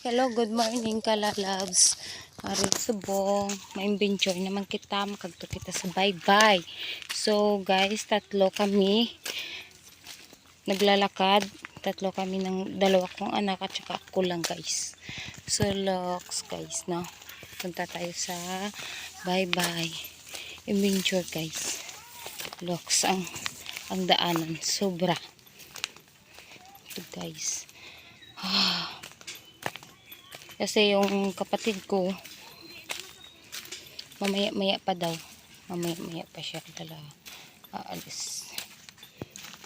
Hello, good morning kalalabs. Arit subong, ma-adventure naman kita, makagto kita sa bye-bye. So guys, tatlo kami naglalakad. Tatlo kami ng dalawa kong anak at saka ako lang guys. So looks guys, no? Punta tayo sa bye-bye. Adventure guys. Looks ang daanan. Sobra. Ito guys. Kasi yung kapatid ko mamaya-maya pa daw. Mamaya-maya pa siya aalis.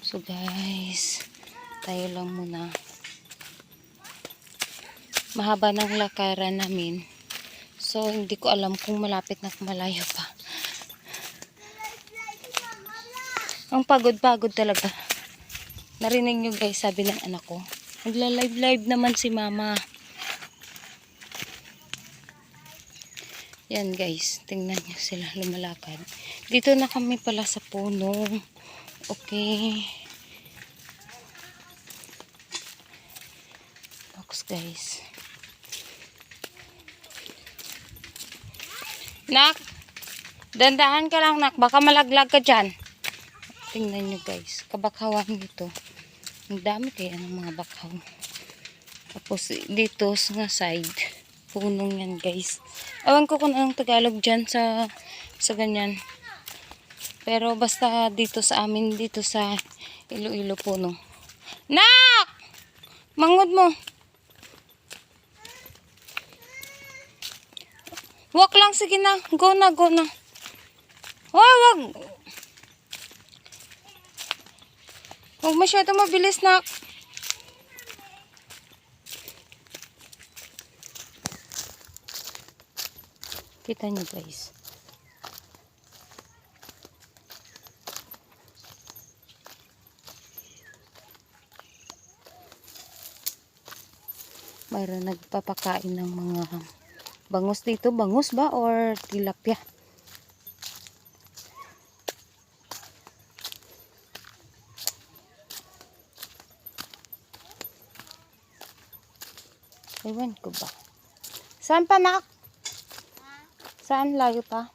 So guys, tayo lang muna. Mahaba ng lakaran namin. So hindi ko alam kung malapit na malayo pa. Ang pagod-pagod talaga. Narinig nyo guys, sabi ng anak ko. Nagla-live naman si mama. Yan guys, tingnan nyo sila lumalakad. Dito na kami pala sa puno. Okay. Looks guys. Nak, dandahan ka lang nak, baka malaglag ka dyan. Tingnan nyo guys, kabakhawan dito. Ang dami kaya ng mga bakhaw. Tapos dito sa side, punong yan guys. Awan ko kung anong Tagalog dyan sa ganyan. Pero basta dito sa amin, dito sa Iloilo puno. Nak! Mangod mo. Walk lang, sige na. Go na, go na. Wag. Huwag masyado mabilis, nak. Kita nyo guys. Mayroon nagpapakain ng mga bangus dito. Bangus ba or tilapia? Ewan ko ba? Saan pa nak? Saan? Layo pa?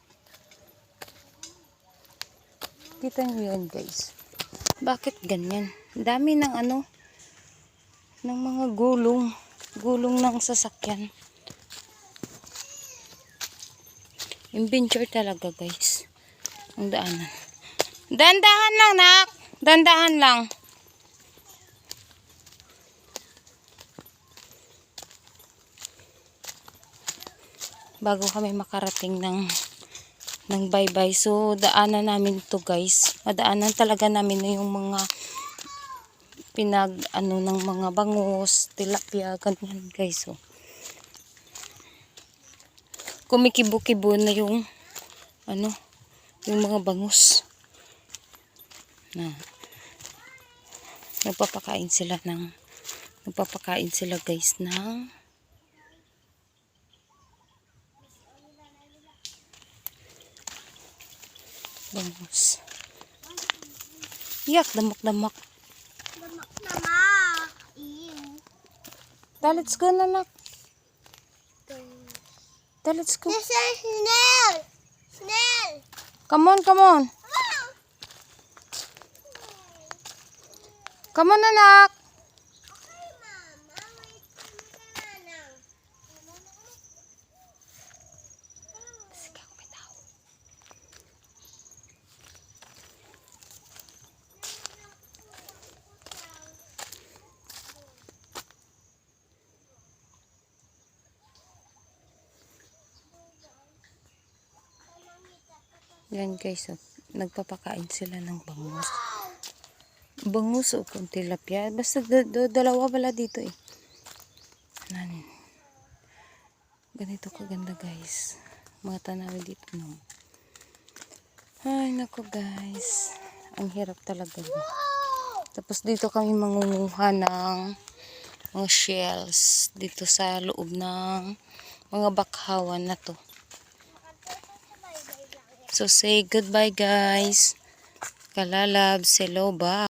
Kita nyo yan guys. Bakit ganyan? Dami ng ng mga gulong. Gulong ng sasakyan. Adventure talaga guys. Ang daanan. Dandahan lang nak. Dandahan lang. Bago kami makarating ng bye-bye. So, daanan namin to guys. Madaanan talaga namin yung mga ng mga bangus, tilapia, ganyan guys. So, kumikibo-kibo na yung yung mga bangus. Nagpapakain sila guys ng bangus. Yak, damak-damak. Damak-damak. Let's go na nak. Let's go. Snail. Snail. Come on, come on. Come on anak. Yan guys, nagpapakain sila ng bangus. Bangus o kung tilapia. Basta dalawa pala dito eh. Ganito kaganda guys. Mga tanawi dito no. Ay nako guys. Ang hirap talaga. Tapos dito kami mangunguha ng mga shells. Dito sa loob ng mga bakhawan na to. So say goodbye guys. Kalalabs, hello, bye.